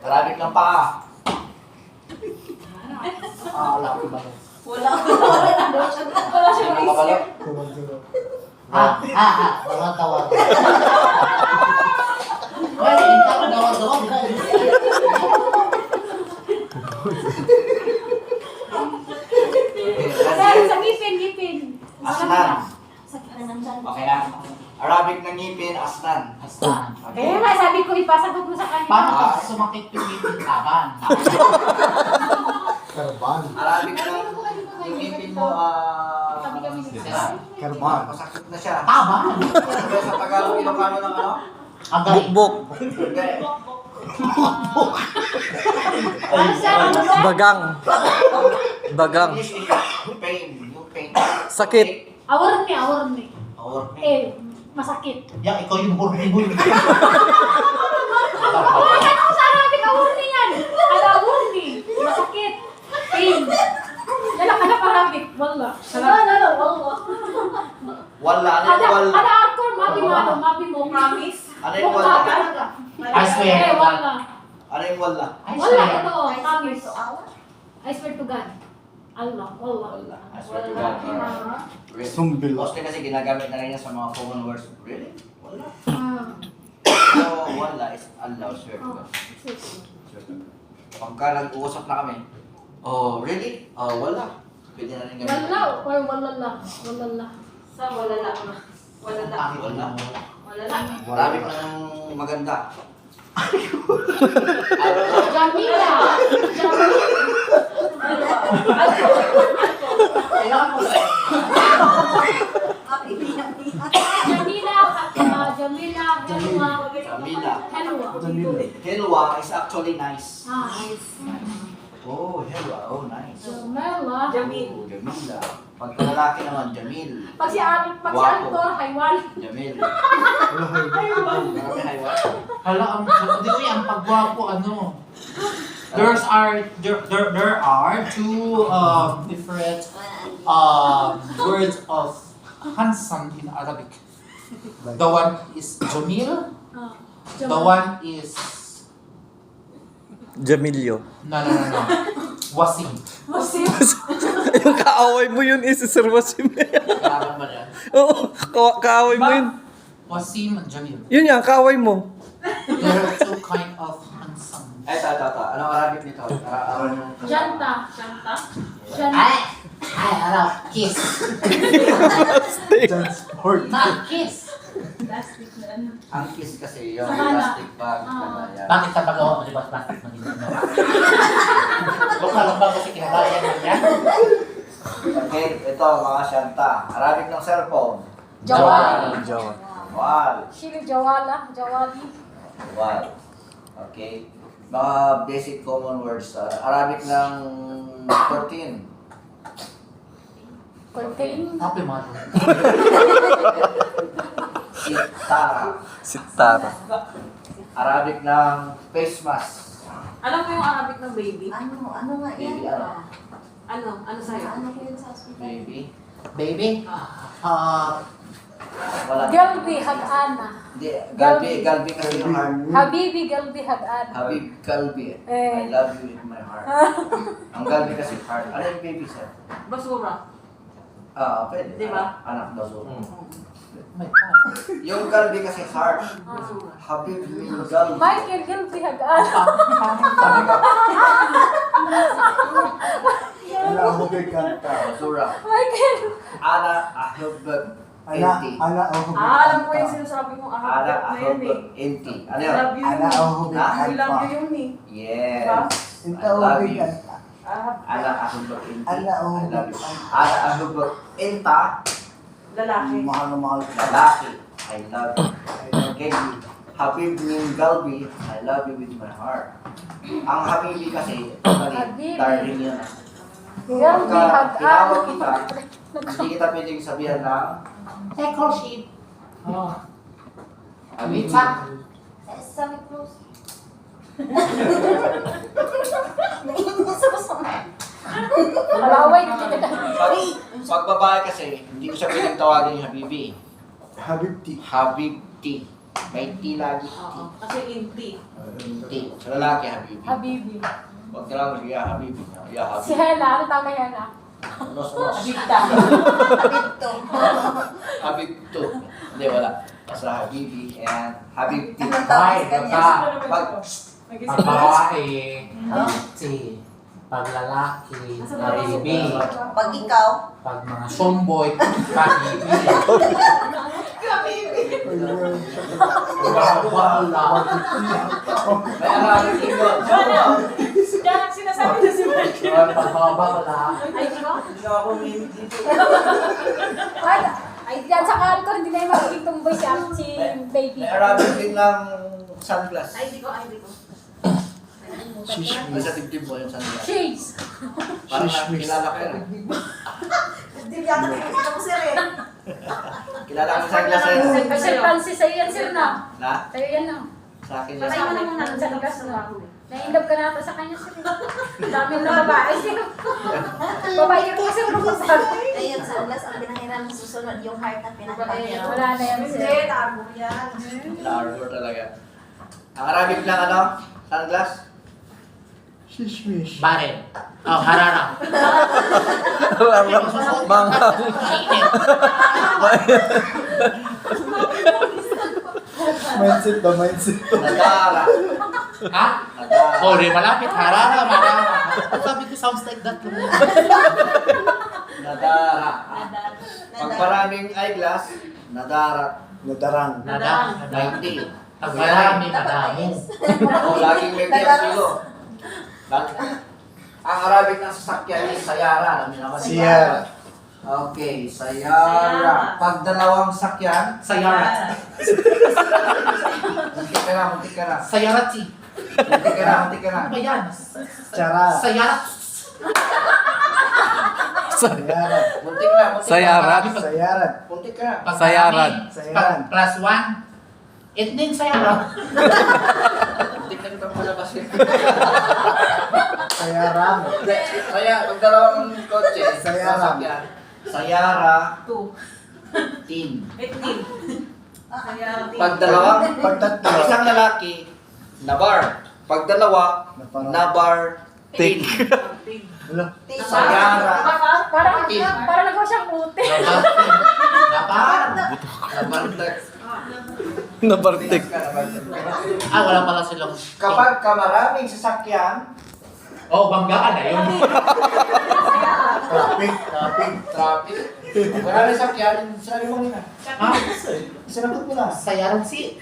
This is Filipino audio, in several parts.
Arabic ng paa. Wala ko ba? Wala siyang Sino kabalo? Tawad-tawad. Well, hindi ako tawad-tawad. Sa ngipin. Asnan. Sakit na nandyan. Okay na. Arabic ng ngipin, asnan. Aslan. Kaya nga, sabi ko, ipasagot mo sa kanya. Paano pag sumakit yung ngipin laban? Karban. Arabic ng yung ngipin mo, Sabi kami ni Karban. masakit na siya. Taban. Sabi sa Tagalog, Ilocano ng ano? Agay. Bukbok. Hindi. Ano siya? Ano siya? Bagang. Bagang. English is pain. Yung pain. Sakit. Award ni. Or Masakit. Yan, ikaw yung burni-burni. Ano sa Arabic? Award ni yan. Ano award ni? Masakit. Pain. Lalak ka na Arabic. Wala. wala. Ano yung wala? Ada akor, mapi mo, promise. Ano yung wala? I swear. Wala. Ano yung wala? I Wala, swear. ito, promise. I swear to God. Allah, wala. Wala. I swear to God. Really? Sumbil. Mostly kasi ginagamit na rin yan sa mga common words. Really? Wala. Ah. So, wala is Allah, swear to God. Swear to God. Pagka nag-uusap na kami, oh, really? Oh, wala. Pwede na rin gamitin. Wala or walala. Walala. Sa wala lang. Wala lang. Wala. Wala lang. Arabic ng maganda. Jamila. Kailangan mo sa... Jamila, Helwa. Jamila. Helwa. Hilwa is actually nice. Ah, nice. Oh, Hilwa. Oh, nice. Jamila. Jamil. Oh, Jamila. Pagka lalaki naman, Jamil. Pag si Anto, Haywan. Jamil. Marami haywan. Hala, hindi ko yung pagwapo, ano. There are two different words of handsome in Arabic. The one is Jamil, the one is Jamilyo. no, Wasim. Yung kaaway mo yun is Sir Wasim. Kailangan ba yan? Oo, kaaway mo yun. Wasim and Jamil. Yun yan, kaaway mo. There are two kind of handsome. Ito. Anong Arabic nito? Janta. Shanta. Janta. Ay, ano, kiss. Transport. Not kiss. Plastic na ano. Ang kiss kasi yung Sakana. plastic bag. Yan. Bakit ka pagawa mo, di ba, plastic mo dito? Lokal ba kasi kinakaya mo yan? Okay, ito mga syanta. Arabic ng cellphone. Jawali. Jawa. Wal. Sino Jawala? Jawali. Wal. Okay. Mga basic common words. Arabic ng 14. Contain. Happy man. Sitara. Sitara. Arabic ng face mask. Alam mo yung Arabic ng baby? Ano nga Baby ano? Ano sa'yo? ko yun sa hospital? Baby. Baby? Wala. Galbi Hagana. Hindi. Galbi kasi yung heart. Habibi Galbi Hagana. Habib Galbi. Eh. I love you with my heart. Ang Galbi kasi heart. Ano yung baby sir? Basura. Pwede. Di ba? Anak basura. My God. Yung Galbi kasi heart. Basura. Habib min Galbi. Michael Galbi Hagana. Sabi ka, Ala ako kay kanta. basura. Michael. Ana ahubag Ala, inti. ala ako kay Alam ko yung kanta. sinasabi mong Ana Arabic na yun eh. ahubag inti. Ano I yun? love you. Ala ako kay Ah, I love kanta. you yun eh. Yes. Diba? I Ikaw ako love kay you. kanta. Ana ahubag inti. Ala ako I love you. kay Ana ahubag inta. Lalaki. Mahal na mahal ka. Lalaki. I love you. I love Okay. Habib min Galbi. I love you with my heart. Ang Habibi kasi, Habibi. darling yun. Galbi Pagka tinawag kita, Hagana. hindi kita pwedeng sabihan ng Echo sheep. Oh. Habibi. Pizza. Sabi close. Palaway. Pag babae kasi, hindi ko siya pwedeng tawagin yung Habibi. Habibti. Habibti. May T lagi. Oo. Kasi inti. T. Sa lalaki, Habibi. Habibi. Huwag ka lang mag-iya, Habibi. Iya, Si Habibi. Hela, ano tawag kay Hela? Unos. Abigta. Habib to. Hindi, wala. Basta Habibi and Habib T. Ay, baka. Pag, Pag babae, si pag lalaki, baby. Pag ikaw, Pag mga tomboy, baby. Wala. may Arabic din doon. Kaya sinasabi na si Michael. Pag mga bakla, Ay, ikaw? Ay, yan sa kanto, hindi na yung magiging tumboy si baby. May Arabic din ng sunglass. Ay, di ko. Ay, sa dibdib mo yung sunglass. Cheese! Parang kilala ko yan. hindi yata nakikita mo sir eh. Kilala ko yung sunglass eh. Sir Francis, sa'yo yan sir na. Na? Sa'yo yan na. Sa akin Patay yan. mo na muna sa ligas na. Nainlove ka na ata sa kanya sir. Dami na babae. Babae yung kasi urusan. Ayun, sunglass, ang pinahiram sa susunod, yung heart na pinakahirap. Wala na yan sir. Hindi, tago yan. Largo talaga. Ang Arabic lang ano? Sunglass? Shishmish. Baren. Oh, harara. Mga Mindset ba? Mindset. Nadara. Ha? Nadara. Oh, di malapit. Harara, marara. Sabi ko, sounds like that. Nadara. Pag maraming eyeglass, nadara. Nadarang. Nada. 90. Pag marami, madami. O, laging may kilo. Ang Arabic ng sasakyan is sayara. Alam niyo naman. Sierra. Okay, sayara. Pag dalawang sakyan, Sayarat. muntik ka na. Sayarati. Muntik ka na. Ano ba yan? Tsara. Sayarat. Sayara. Muntik na. Sayarat. Sayaran. Muntik ka na. Pag Sayaran. marami, Sayaran. pag plus 1, it means sayarat. Muntik na itong malabas yun. Sayaran. Kaya, pag dalawang kotse, Sayara. sasakyan, sayara, 2. team. 18. Kaya, Pag dalawang, Pag tatlo. isang lalaki, nabar. Pag dalawa, Nabar. nabar, team. Wala. Sayara. Parang nagawa siyang puti. Dapat. Nabartek. nabartik. Ah, wala pala silang... Kapag maraming sasakyan, Oh, banggaan na yun. Traffic. Traffic. traffic. Maraming sasakyan, sabi mo nila. Ha? Sinagot mo na. Sayaran si...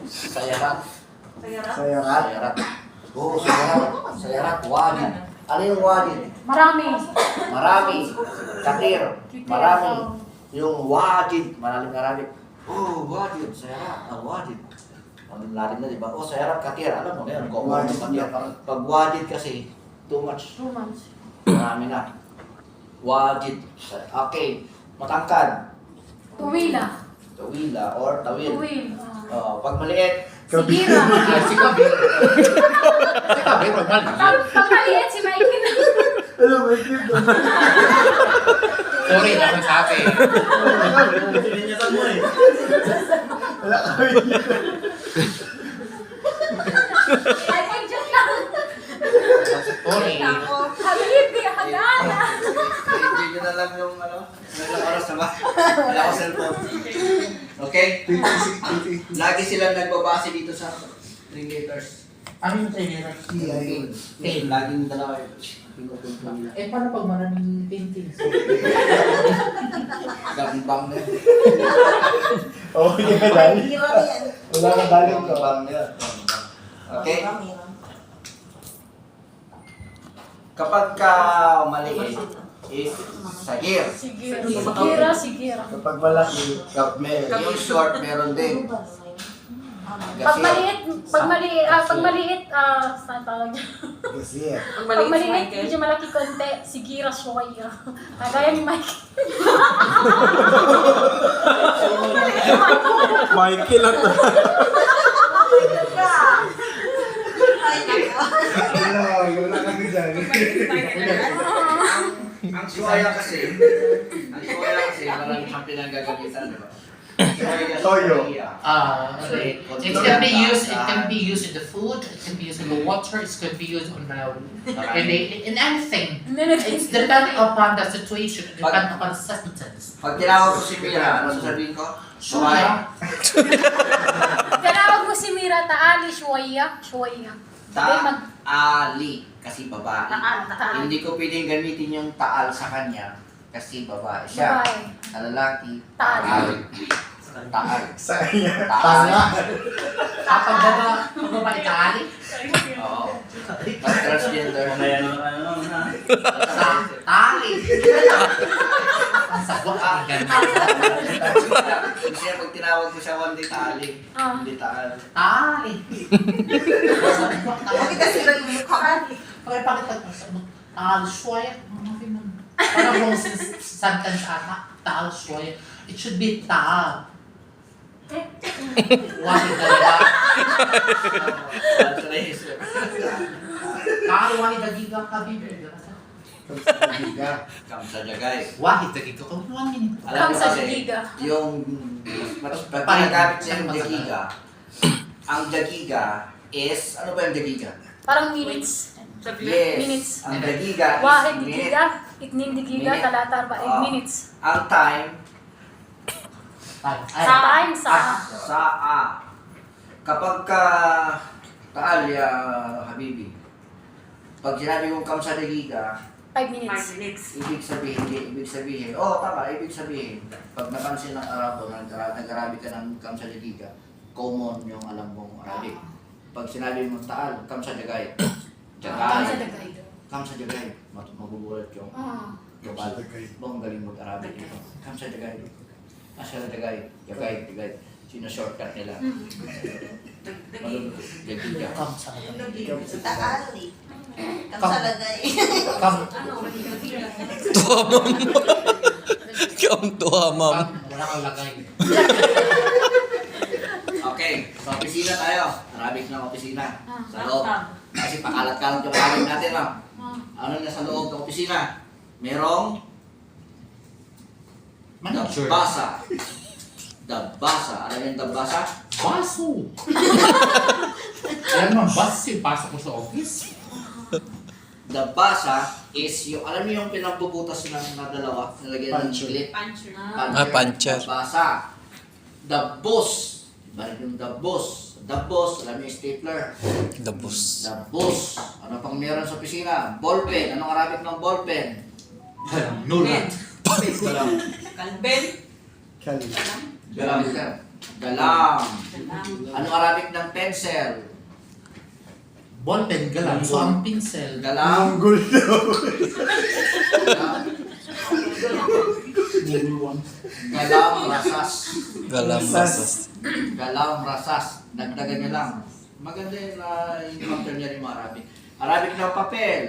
Sayarat. Sayaran. Sayarat. Oo, sayarat. Sayarat, wadid. Ano yung wadid? Marami. Marami. Katir. Marami. Yung wadid. Malalim Arabic. Oh, wadid. Sayarat. Ah, wadid. Ang lalim na, di ba? Oh, sayarat, katir. Alam mo na yun. Common Wadid. katir. Pag wadid kasi, too much. 2 months. Marami na. Wadid. Okay. Matangkad. Tuwila. Tawila or tawil. Tuwil. Pag maliit, Sigira. Si Kabir. Si Kabir, wag mali. Pag maliit si Michael. Ano ba yung doon? Sorry, ako sabi. Wala kami. Michael, joke lang. Sorry. Habibi, hagana. hindi nyo na lang yung ano, ilang oras na ba? Wala ko cellphone. Okay? Lagi silang nagbabase dito sa 3 letters. Ano yung trainer? Okay. Laging dalawa yun. Pinupunta nila. Eh, paano pag maraming paintings? Gambang na. Oo, hindi ka dahil. Hirap yan. Wala ka dahil ko. Gambang na. Okay? Kapag ka maliit is sagir. Sigira. Kapag malaki, Yung short meron din. Pag maliit, saan tawag niya? kasi Pag maliit, medyo malaki konti, sigira siya. Kagaya ni Mike. Michael at wala kami dyan. Ang suwaya kasi, marami siyang pinanggagamitan, di ba? Toyo. It can be used. It can be used in the food. It can be used in the water. It can be used on in anything. It's depending upon the situation. It depends upon the circumstance. Pag tinawag ko si Mira, ano sasabihin ko? Sure. Tinawag mo si Mira, taali, shuwaya. Taali, kasi babae. Taal. Hindi ko pwedeng gamitin yung taal sa kanya kasi babae siya. Babae. Sa lalaki, Taal. Taal. Sa kanya. Taal. Pag babae taali. Oo. Pag transgender. Taali. Ang sabot ang ganda. Kasi pag tinawag ko siya one day taali. Ah. Hindi taal. Taali. Bakit kasi lang yung mukha? Bakit taal shuwaya? Parang kung sentence ata, taal shuwaya. It should be taal. Wahid dalawa. Taal wahid dagiga kabibi. Kamsa jagay. Wahid dagiga ko 1 minute. Alam mo Kamsa kasi, jagiga. yung pag pinagamit siya yung jagiga, ang jagiga is, ano ba yung jagiga? Parang minutes. Yes, Minutes. ang jagiga is Wahid minute. digiga, itnin digiga, Minute. talatar ba, Ah. minutes. Ang time, Sa time, sa saa. Kapag ka, taal ya, Habibi, pag sinabi kong kamsa jagiga, 5 minutes. ibig sabihin, tama, ibig sabihin, pag napansin ng Arabo, nag-Arabic ka ng kamsa jagiga, common yung alam mong Arabic. Pag sinabi mong taal, kamsa jagay. Kamsa Jagay. dagay. Kamsa jagay. Magugulat yung Ah. global. Bong galing mag-Arabic ito. Kamsa jagay. Asya jagay. Jagay. Sino-shortcut nila. Malulog. Jagiga. Kamsa. Taal eh. Kamsalagay. Tuwa, ma'am. Wala kang lagay. Okay, sa opisina tayo. Arabic ng opisina. Sa loob. Ah. Kasi pakalat-kalat yung alam natin, ma'am. Ah. Ano na sa loob ng opisina? Merong Manager. dabasa. Dabasa. Alam mo yung dabasa? Baso. Alam mo, baso yung pasok ko sa office. Dabasa is yung, alam mo yung pinagbubutas na dalawa, nilagyan ng Puncher. clip? Puncher. Dabasa. Dabos. Balik yung dabos. Dabos, alam mo yung stapler? Dabos. Dabos. Ano pang meron sa opisina? Ballpen. Anong Arabic ng ballpen? Nulat. Kalben. Kali. Galam. Galam. Anong Arabic ng pencil? Ballpen galang. So ang pinsel. Galam. Munggol daw. Galam rasas. Galam masas. Galam rasas. Dagdagan niya lang. Maganda yun na yung factor niya yung Arabic. Arabic ng papel.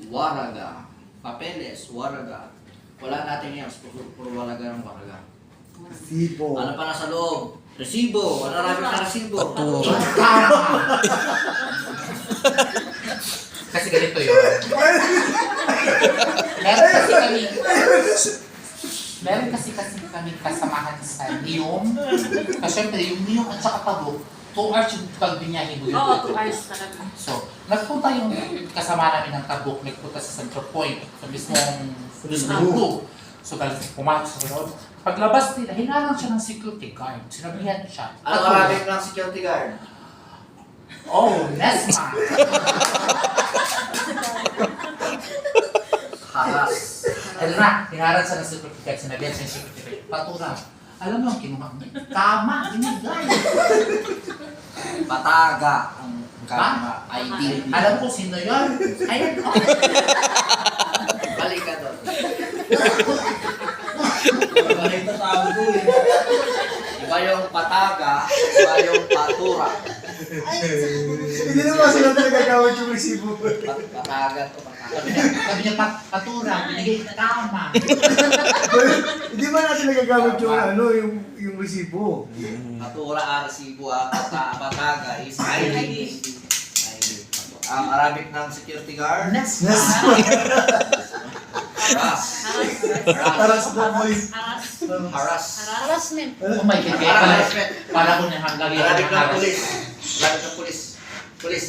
Waraga. Papeles. Waraga. Wala natin yan. Puro waraga ng waraga. Sipo. Ano pa nasa loob? Resibo. Ano Arabic na resibo? Patura. Kasi ganito yun. Meron kasi kami kasamahan sa Niyom. Kasi syempre yung Niyom at saka Tagok, 2 hours yung pagbinyahin mo yun. Oo, 2 hours talaga. So, nagpunta yung kasama namin ng Tagok, nagpunta sa Central Point, sa mismong Lug. So, pumasok sa loob. Paglabas nila, hinalang siya ng security guard. Sinabihan siya. Ano Arabic ng security guard? Oh, Nesma! Haras. Ano na, hinaran siya ng security guard. Sinabihan siya ng security guard. Patura. Alam mo ang kinuha mo? Tama, binigay. Pataga. Ang kama ID. Alam ko sino yun. Ayan, oh. Balik ka doon. Iba yung pataga, iba yung patura. Hindi naman sila nagagawin yung resibo. Pataga to, pataga. Sabi niya, patura, binigay tama. Hindi ba natin nagagamit yung resibo? Patura, resibo, pataga is ID. Ang Arabic ng security guard, Nesma. Ras. Para sa boy. Aras. Harassment. Oh my God, kaya pala, para ko na lagi Arabic ang ng haras. pulis. Arabic ng pulis. Pulis.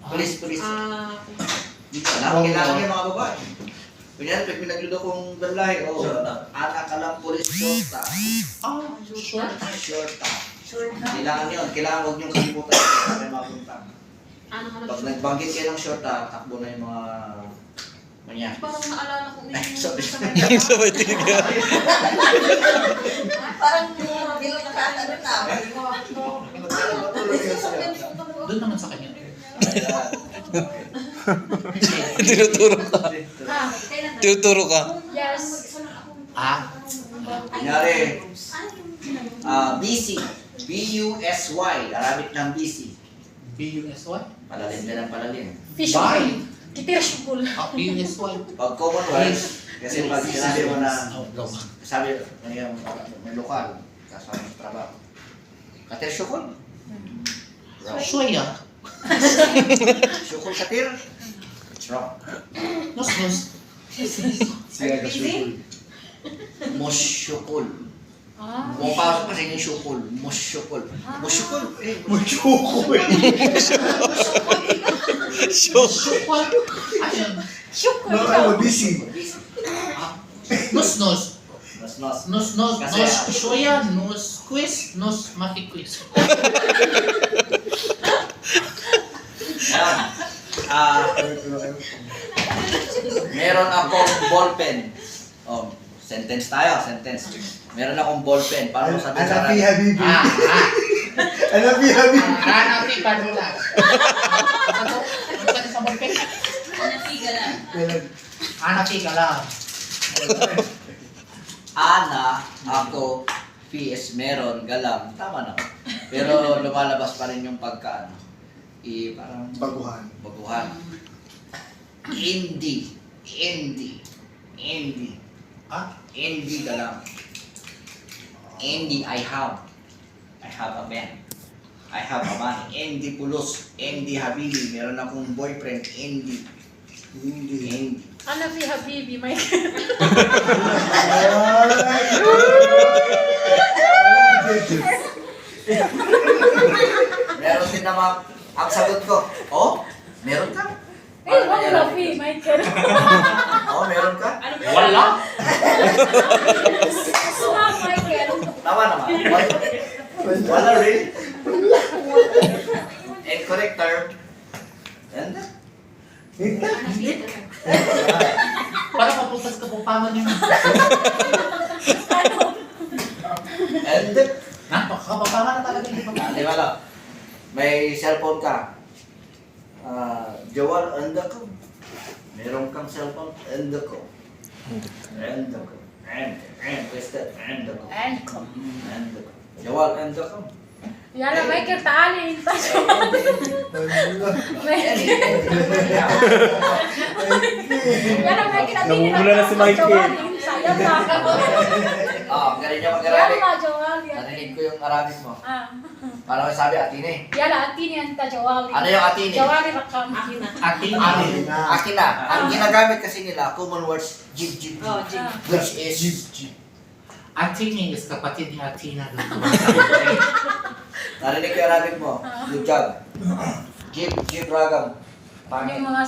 Pulis, pulis. Alam, kailangan yung mga babae. Kunyari, pag pinagludo kong dalahi, anak ka lang pulis, shorta. Shorta. Kailangan yun. Kailangan huwag niyong kalimutan kung may mapunta. Pag nagbanggit kayo ng shorta, takbo na yung mga manya. Parang naalala ko Sorry. Sabay tingin. Parang bilang nakakano na. Doon naman sa kanya. Tinuturo ka. Tinuturo ka. Yes. Kunyari, busy. B-U-S-Y. Arabic ng busy. B-U-S-Y? Palalim din ang palalim. Fish Bye. Kitira shukul. B-U-S-Y. Pag common words, kasi pag sinabi mo na, Oh, go. sabi, may lokal, kasama sa trabaho. Katir syukol. Shoya. Syukol katir. It's wrong. Nos, nos. Mosyukol. Ah. Mukha pa rin yung syukol. Mosyukol. Mosyukol. Shukol. Ayun. Shukul Baka ikaw. busy. Nos, nos. Nos, nos. Nos, nos, Kasi- nos, shoya, nos, quiz, nos, maki-quiz. Ayan. Meron akong ballpen. Sentence tayo, sentence. Meron akong ballpen. Paano mo sabihin sa Anapi Habibi. Anapi Habibi. Hanapin pa nila. Ano ka sa ballpen? Natiga lang. Hanapin ka lang. Ana, ako, PS, meron, galam. Tama na. Pero lumalabas pa rin yung pagkaano. Parang Baguhan. baguhan. Hindi. Hindi galam. Hindi, I have. I have a man. I have a man. Hindi pulos. Hindi habibi. Meron akong boyfriend. Hindi. Hindi. Ana fi habibi, may Meron din naman ang sagot ko. Oh, meron ka? Eh, wala fi, Michael. Oh, meron ka? Wala. Stop, Michael. Tama naman. Wala rin. Incorrect term. And Para papuntas ka po paman yun. and Kapapama na talaga yung di ba lang? May cellphone ka. Jawal, anda ko. Meron kang cellphone, anda ko. Anda ko. Wasted, anda ko. Anda ko. Jawal, anda ko. Yala, Michael, taali. Yala, Michael, natingin Namumula na si Michael. Sayang na. Galing niya mag-Arabic. Yala, Joel. Narinig ko yung Arabic mo. Ah. Parang sabi, atine. Yala, atini anta Joel. Ano yung atine? Joel rakam. Ating Akin na. Ang ginagamit kasi nila, common words, jib. Oh, Jim. Which is, Ating is kapatid ni Atina. narinig ko yung Arabic mo. Good job. Jib ragam. Yung mga